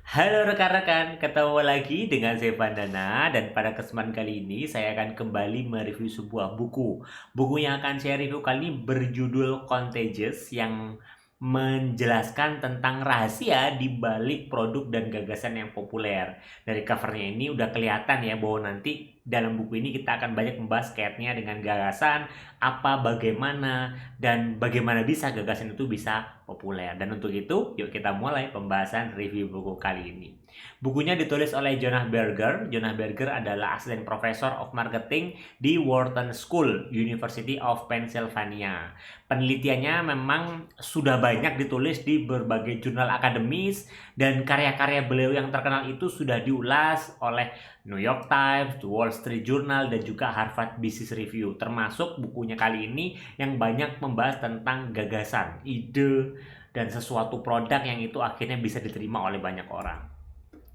Halo rekan-rekan, ketemu lagi dengan saya Vandana dan pada kesempatan kali ini saya akan kembali mereview sebuah buku. Buku yang akan saya review kali ini berjudul Contagious yang menjelaskan tentang rahasia di balik produk dan gagasan yang populer. Dari covernya ini udah kelihatan ya bahwa nanti dalam buku ini kita akan banyak membahas kaitnya dengan gagasan, apa, bagaimana, dan bagaimana bisa gagasan itu bisa populer. Dan untuk itu, yuk kita mulai pembahasan review buku kali ini. Bukunya ditulis oleh Jonah Berger. Jonah Berger adalah asisten profesor of marketing di Wharton School, University of Pennsylvania. Penelitiannya memang sudah banyak ditulis di berbagai jurnal akademis dan karya-karya beliau yang terkenal itu sudah diulas oleh New York Times, The Wall Street Journal, dan juga Harvard Business Review. Termasuk bukunya kali ini yang banyak membahas tentang gagasan, ide, dan sesuatu produk yang itu akhirnya bisa diterima oleh banyak orang.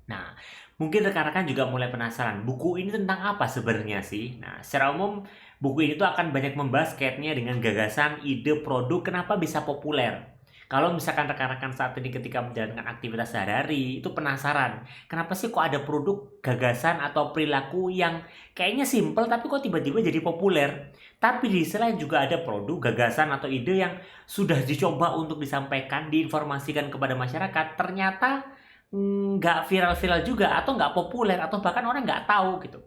Nah, mungkin rekan-rekan juga mulai penasaran, buku ini tentang apa sebenarnya sih? Nah, secara umum, buku ini tuh akan banyak membahas kaitnya dengan gagasan, ide, produk, kenapa bisa populer. Kalau misalkan rekan-rekan saat ini ketika menjalankan aktivitas sehari-hari, itu penasaran, kenapa sih kok ada produk, gagasan, atau perilaku yang kayaknya simple tapi kok tiba-tiba jadi populer? Tapi di sisi lain juga ada produk, gagasan, atau ide yang sudah dicoba untuk disampaikan, diinformasikan kepada masyarakat, ternyata nggak viral-viral juga atau nggak populer atau bahkan orang nggak tahu gitu.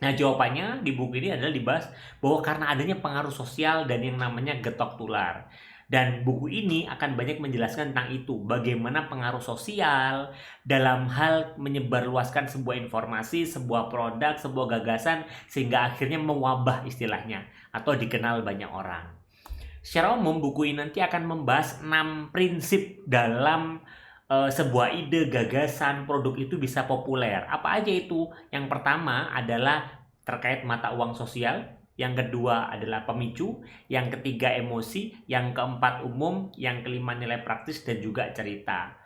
Nah, jawabannya di buku ini adalah dibahas bahwa karena adanya pengaruh sosial dan yang namanya getok tular. Dan buku ini akan banyak menjelaskan tentang itu, bagaimana pengaruh sosial dalam hal menyebarluaskan sebuah informasi, sebuah produk, sebuah gagasan sehingga akhirnya mewabah istilahnya atau dikenal banyak orang. Secara umum buku ini nanti akan membahas 6 prinsip dalam sebuah ide, gagasan, produk itu bisa populer. Apa aja itu? Yang pertama adalah terkait mata uang sosial, yang kedua adalah pemicu, yang ketiga emosi, yang keempat umum, yang kelima nilai praktis dan juga cerita.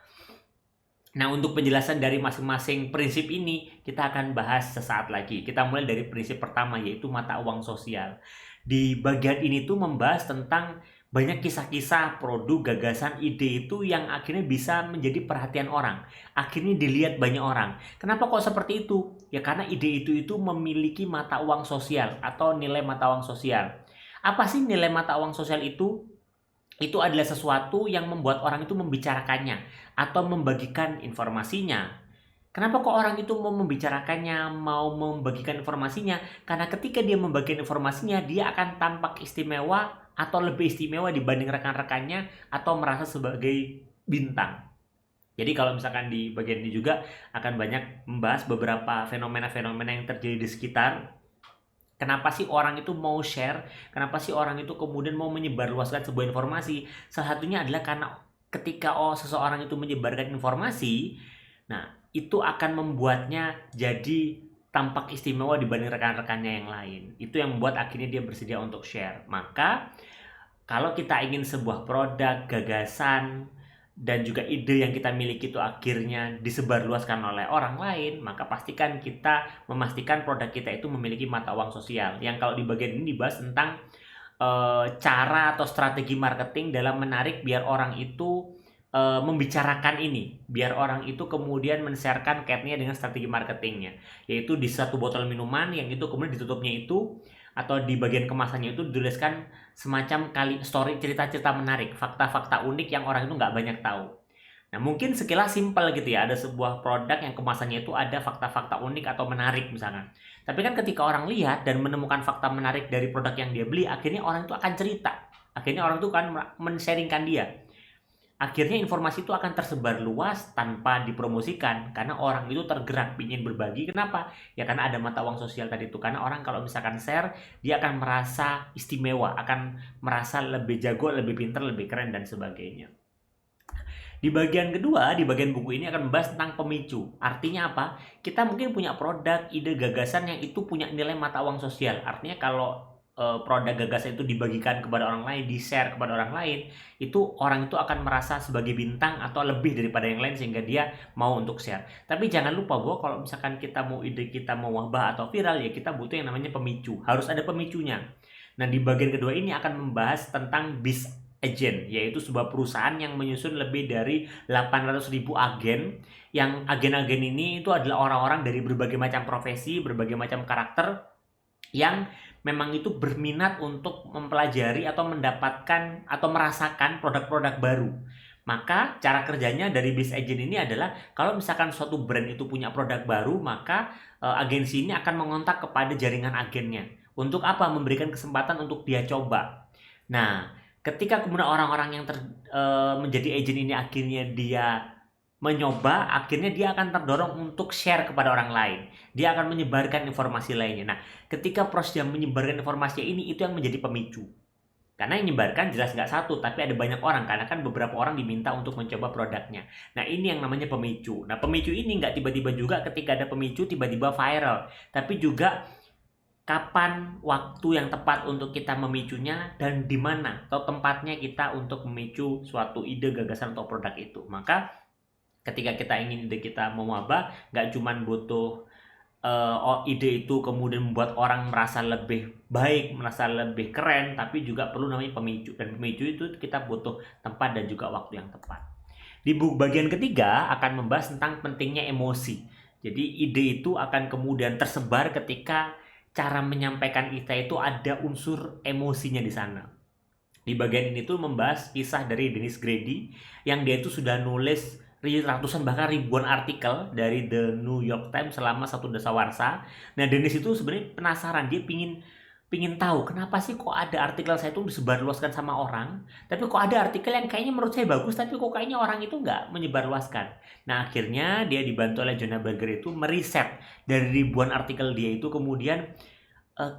Nah, untuk penjelasan dari masing-masing prinsip ini kita akan bahas sesaat lagi. Kita mulai dari prinsip pertama yaitu mata uang sosial. Di bagian ini tuh membahas tentang banyak kisah-kisah, produk, gagasan, ide itu yang akhirnya bisa menjadi perhatian orang. Akhirnya dilihat banyak orang. Kenapa kok seperti itu? Ya karena ide itu memiliki mata uang sosial atau nilai mata uang sosial. Apa sih nilai mata uang sosial itu? Itu adalah sesuatu yang membuat orang itu membicarakannya atau membagikan informasinya. Kenapa kok orang itu mau membicarakannya, mau membagikan informasinya? Karena ketika dia membagikan informasinya, dia akan tampak istimewa atau lebih istimewa dibanding rekan-rekannya atau merasa sebagai bintang. Jadi kalau misalkan di bagian ini juga akan banyak membahas beberapa fenomena-fenomena yang terjadi di sekitar. Kenapa sih orang itu mau share? Kenapa sih orang itu kemudian mau menyebarluaskan sebuah informasi? Salah satunya adalah karena ketika seseorang itu menyebarkan informasi, nah itu akan membuatnya jadi tampak istimewa dibanding rekan-rekannya yang lain. Itu yang membuat akhirnya dia bersedia untuk share. Maka kalau kita ingin sebuah produk, gagasan, dan juga ide yang kita miliki itu akhirnya disebarluaskan oleh orang lain, maka pastikan kita memastikan produk kita itu memiliki mata uang sosial. Yang kalau di bagian ini dibahas tentang cara atau strategi marketing dalam menarik biar orang itu membicarakan ini, biar orang itu kemudian men-sharekan kaitnya dengan strategi marketingnya, yaitu di satu botol minuman yang itu kemudian ditutupnya itu atau di bagian kemasannya itu dituliskan semacam kali story, cerita-cerita menarik, fakta-fakta unik yang orang itu nggak banyak tahu. Nah, mungkin sekilas simpel gitu ya, ada sebuah produk yang kemasannya itu ada fakta-fakta unik atau menarik misalnya. Tapi kan ketika orang lihat dan menemukan fakta menarik dari produk yang dia beli, akhirnya orang itu akan cerita. Akhirnya orang itu kan men-sharingkan dia. Akhirnya informasi itu akan tersebar luas tanpa dipromosikan karena orang itu tergerak ingin berbagi. Kenapa? Ya karena ada mata uang sosial tadi itu. Karena orang kalau misalkan share, dia akan merasa istimewa, akan merasa lebih jago, lebih pintar, lebih keren dan sebagainya. Di bagian kedua, di bagian buku ini akan membahas tentang pemicu. Artinya apa? Kita mungkin punya produk, ide, gagasan yang itu punya nilai mata uang sosial. Artinya kalau produk gagasan itu dibagikan kepada orang lain, di-share kepada orang lain, itu orang itu akan merasa sebagai bintang atau lebih daripada yang lain sehingga dia mau untuk share. Tapi jangan lupa bahwa kalau misalkan kita mau ide kita mau wabah atau viral ya kita butuh yang namanya pemicu. Harus ada pemicunya. Nah, di bagian kedua ini akan membahas tentang agent, yaitu sebuah perusahaan yang menyusun lebih dari 800.000 agen, yang agen-agen ini itu adalah orang-orang dari berbagai macam profesi, berbagai macam karakter, yang memang itu berminat untuk mempelajari atau mendapatkan atau merasakan produk-produk baru. Maka cara kerjanya dari biz agent ini adalah kalau misalkan suatu brand itu punya produk baru, maka agensi ini akan mengontak kepada jaringan agennya. Untuk apa? Memberikan kesempatan untuk dia coba. Nah, ketika kemudian orang-orang yang menjadi agent ini akhirnya dia mencoba, akhirnya dia akan terdorong untuk share kepada orang lain. Dia akan menyebarkan informasi lainnya. Nah, ketika proses yang menyebarkan informasi ini, itu yang menjadi pemicu. Karena yang menyebarkan jelas nggak satu, tapi ada banyak orang. Karena kan beberapa orang diminta untuk mencoba produknya. Nah, ini yang namanya pemicu. Nah, pemicu ini nggak tiba-tiba juga ketika ada pemicu tiba-tiba viral. Tapi juga kapan waktu yang tepat untuk kita memicunya dan di mana atau tempatnya kita untuk memicu suatu ide, gagasan, atau produk itu. Maka ketika kita ingin ide kita mewabah, nggak cuman butuh ide itu kemudian membuat orang merasa lebih baik, merasa lebih keren, tapi juga perlu namanya pemicu. Dan pemicu itu kita butuh tempat dan juga waktu yang tepat. Di bagian ketiga akan membahas tentang pentingnya emosi. Jadi ide itu akan kemudian tersebar ketika cara menyampaikan ide itu ada unsur emosinya di sana. Di bagian ini tuh membahas kisah dari Dennis Grady yang dia itu sudah nulis ratusan bahkan ribuan artikel dari The New York Times selama satu dasawarsa. Nah, Dennis itu sebenarnya penasaran, dia pingin tahu kenapa sih kok ada artikel saya itu disebarluaskan sama orang, tapi kok ada artikel yang kayaknya menurut saya bagus, tapi kok kayaknya orang itu nggak menyebarluaskan. Nah, akhirnya dia dibantu oleh Jonah Berger itu meriset dari ribuan artikel dia itu, kemudian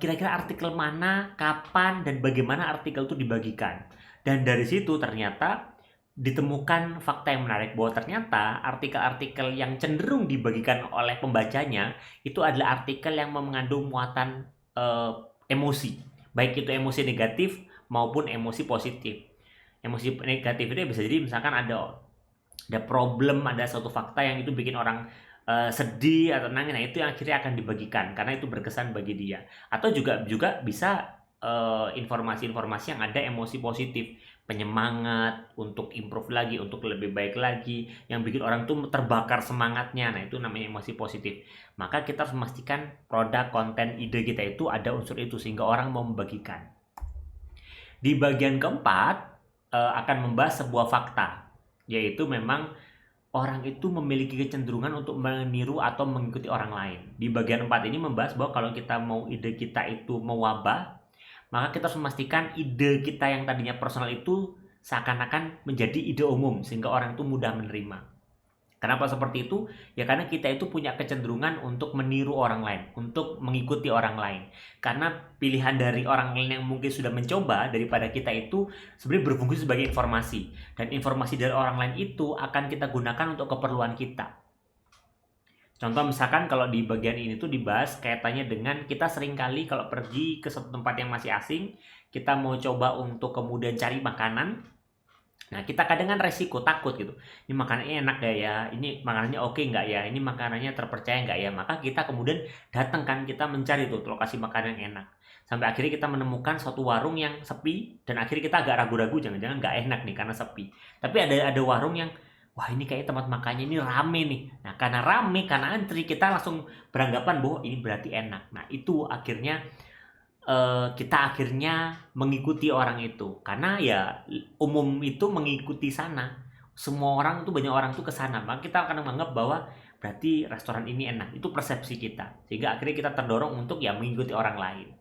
kira-kira artikel mana, kapan, dan bagaimana artikel itu dibagikan. Dan dari situ ternyata ditemukan fakta yang menarik bahwa ternyata artikel-artikel yang cenderung dibagikan oleh pembacanya itu adalah artikel yang mengandung muatan emosi, baik itu emosi negatif maupun emosi positif. Emosi negatif itu bisa jadi misalkan ada problem, ada suatu fakta yang itu bikin orang sedih atau nangis. Nah, itu yang akhirnya akan dibagikan karena itu berkesan bagi dia. Atau juga bisa informasi-informasi yang ada emosi positif, penyemangat untuk improve lagi, untuk lebih baik lagi, yang bikin orang tuh terbakar semangatnya. Nah, itu namanya emosi positif. Maka kita harus memastikan produk, konten, ide kita itu ada unsur itu sehingga orang mau membagikan. Di bagian keempat akan membahas sebuah fakta, yaitu memang orang itu memiliki kecenderungan untuk meniru atau mengikuti orang lain. Di bagian 4 ini membahas bahwa kalau kita mau ide kita itu mewabah, maka kita harus memastikan ide kita yang tadinya personal itu seakan-akan menjadi ide umum sehingga orang itu mudah menerima. Kenapa seperti itu? Ya karena kita itu punya kecenderungan untuk meniru orang lain, untuk mengikuti orang lain. Karena pilihan dari orang lain yang mungkin sudah mencoba daripada kita itu sebenarnya berfungsi sebagai informasi. Dan informasi dari orang lain itu akan kita gunakan untuk keperluan kita. Contoh misalkan kalau di bagian ini tuh dibahas kaitannya dengan kita seringkali kalau pergi ke suatu tempat yang masih asing, kita mau coba untuk kemudian cari makanan. Nah, kita kadang kan resiko, takut gitu. Ini makanannya enak gak ya? Ini makanannya oke nggak ya? Ini makanannya terpercaya nggak ya? Maka kita kemudian datang kan, kita mencari tuh lokasi makanan yang enak. Sampai akhirnya kita menemukan suatu warung yang sepi, dan akhirnya kita agak ragu-ragu, jangan-jangan nggak enak nih karena sepi. Tapi ada warung yang, wah ini kayak tempat makannya ini rame nih. Nah, karena rame, karena antri, kita langsung beranggapan bahwa ini berarti enak. Nah, itu akhirnya kita akhirnya mengikuti orang itu karena ya umum itu mengikuti sana, semua orang itu, banyak orang tuh ke sana, maka kita akan menganggap bahwa berarti restoran ini enak. Itu persepsi kita sehingga akhirnya kita terdorong untuk ya mengikuti orang lain.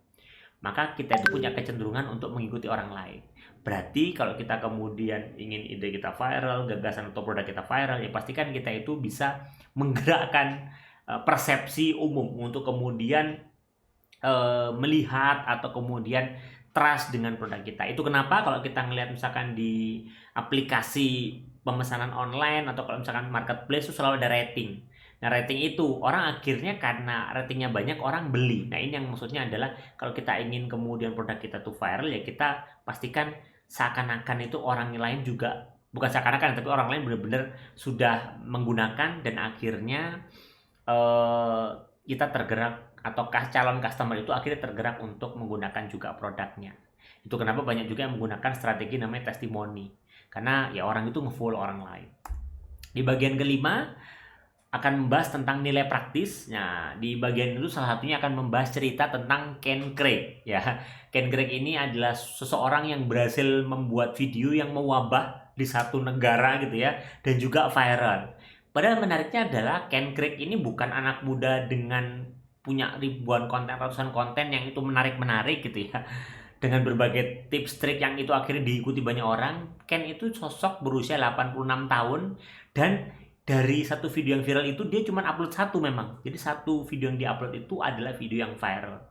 Maka kita itu punya kecenderungan untuk mengikuti orang lain. Berarti kalau kita kemudian ingin ide kita viral, gagasan atau produk kita viral, ya pastikan kita itu bisa menggerakkan persepsi umum untuk kemudian melihat atau kemudian trust dengan produk kita. Itu kenapa kalau kita ngelihat misalkan di aplikasi pemesanan online atau kalau misalkan marketplace itu selalu ada rating. Nah, rating itu orang akhirnya karena ratingnya banyak orang beli. Nah, ini yang maksudnya adalah kalau kita ingin kemudian produk kita tuh viral, ya kita pastikan seakan-akan itu orang lain juga, bukan seakan-akan tapi orang lain benar-benar sudah menggunakan dan akhirnya kita tergerak atau calon customer itu akhirnya tergerak untuk menggunakan juga produknya. Itu kenapa banyak juga yang menggunakan strategi namanya testimoni. Karena ya orang itu nge-follow orang lain. Di bagian kelima akan membahas tentang nilai praktis. Nah, di bagian itu salah satunya akan membahas cerita tentang Ken Craig ya. Ken Craig ini adalah seseorang yang berhasil membuat video yang mewabah di satu negara gitu ya, dan juga viral. Padahal menariknya adalah Ken Craig ini bukan anak muda dengan punya ribuan konten, ratusan konten yang itu menarik-menarik gitu ya. Dengan berbagai tips trik yang itu akhirnya diikuti banyak orang. Ken itu sosok berusia 86 tahun, dan dari satu video yang viral itu dia cuma upload satu memang. Jadi satu video yang diupload itu adalah video yang viral.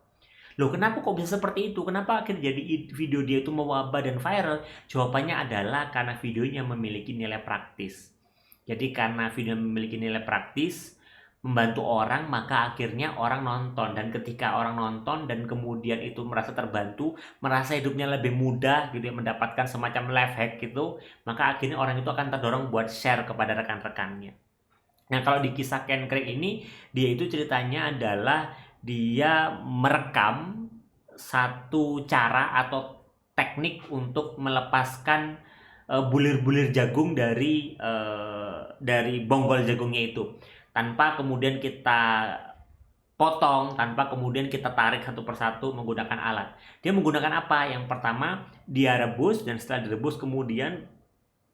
Loh, kenapa kok bisa seperti itu? Kenapa akhirnya jadi video dia itu mewabah dan viral? Jawabannya adalah karena videonya memiliki nilai praktis. Jadi karena video memiliki nilai praktis, membantu orang, maka akhirnya orang nonton. Dan ketika orang nonton dan kemudian itu merasa terbantu, merasa hidupnya lebih mudah gitu ya, mendapatkan semacam life hack gitu, maka akhirnya orang itu akan terdorong buat share kepada rekan-rekannya. Nah, kalau di kisah Ken Craig ini, dia itu ceritanya adalah dia merekam satu cara atau teknik untuk melepaskan bulir-bulir jagung dari bonggol jagungnya itu, tanpa kemudian kita potong, tanpa kemudian kita tarik satu persatu menggunakan alat. Dia menggunakan apa? Yang pertama, dia rebus, dan setelah direbus kemudian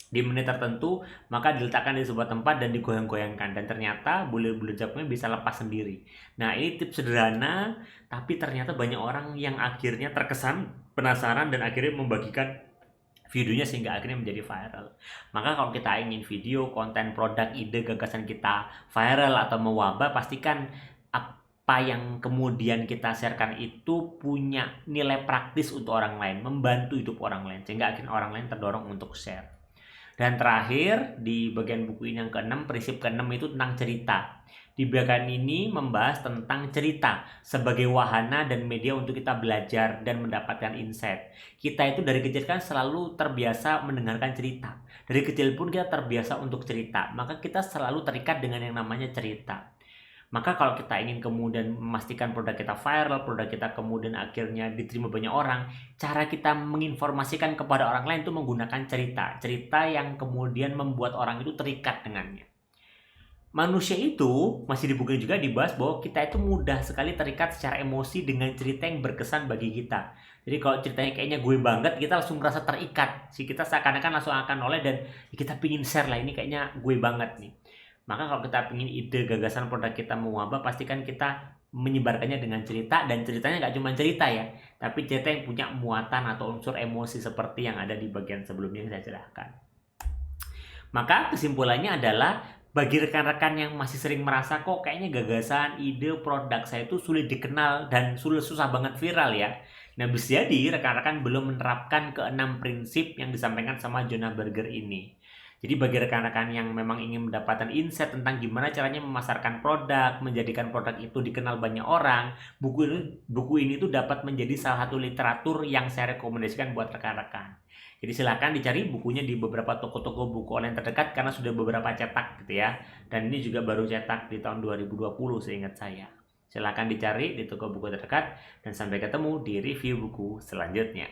di menit tertentu maka diletakkan di sebuah tempat dan digoyang-goyangkan, dan ternyata bulir-bulir jagungnya bisa lepas sendiri. Nah, ini tips sederhana, tapi ternyata banyak orang yang akhirnya terkesan penasaran dan akhirnya membagikan videonya sehingga akhirnya menjadi viral. Maka kalau kita ingin video, konten, produk, ide, gagasan kita viral atau mewabah, pastikan apa yang kemudian kita sharekan itu punya nilai praktis untuk orang lain, membantu hidup orang lain, sehingga akhirnya orang lain terdorong untuk share. Dan terakhir, di bagian buku ini yang keenam, prinsip keenam itu tentang cerita. Di bagian ini membahas tentang cerita sebagai wahana dan media untuk kita belajar dan mendapatkan insight. Kita itu dari kecil kan selalu terbiasa mendengarkan cerita. Dari kecil pun kita terbiasa untuk cerita, maka kita selalu terikat dengan yang namanya cerita. Maka kalau kita ingin kemudian memastikan produk kita viral, produk kita kemudian akhirnya diterima banyak orang, cara kita menginformasikan kepada orang lain itu menggunakan cerita. Cerita yang kemudian membuat orang itu terikat dengannya. Manusia itu, masih di buku juga dibahas bahwa kita itu mudah sekali terikat secara emosi dengan cerita yang berkesan bagi kita. Jadi kalau ceritanya kayaknya gue banget, kita langsung merasa terikat. Kita seakan-akan langsung akan oleh, dan kita pingin share lah, ini kayaknya gue banget nih. Maka kalau kita ingin ide, gagasan, produk kita mewabah, pastikan kita menyebarkannya dengan cerita, dan ceritanya nggak cuma cerita ya, tapi cerita yang punya muatan atau unsur emosi seperti yang ada di bagian sebelumnya yang saya jelaskan. Maka kesimpulannya adalah, bagi rekan-rekan yang masih sering merasa kok kayaknya gagasan, ide, produk saya itu sulit dikenal dan susah banget viral ya. Nah, bisa jadi rekan-rekan belum menerapkan keenam prinsip yang disampaikan sama Jonah Berger ini. Jadi bagi rekan-rekan yang memang ingin mendapatkan insight tentang gimana caranya memasarkan produk, menjadikan produk itu dikenal banyak orang, buku ini tuh dapat menjadi salah satu literatur yang saya rekomendasikan buat rekan-rekan. Jadi silakan dicari bukunya di beberapa toko-toko buku online terdekat, karena sudah beberapa cetak gitu ya. Dan ini juga baru cetak di tahun 2020 seingat saya. Silakan dicari di toko buku terdekat, dan sampai ketemu di review buku selanjutnya.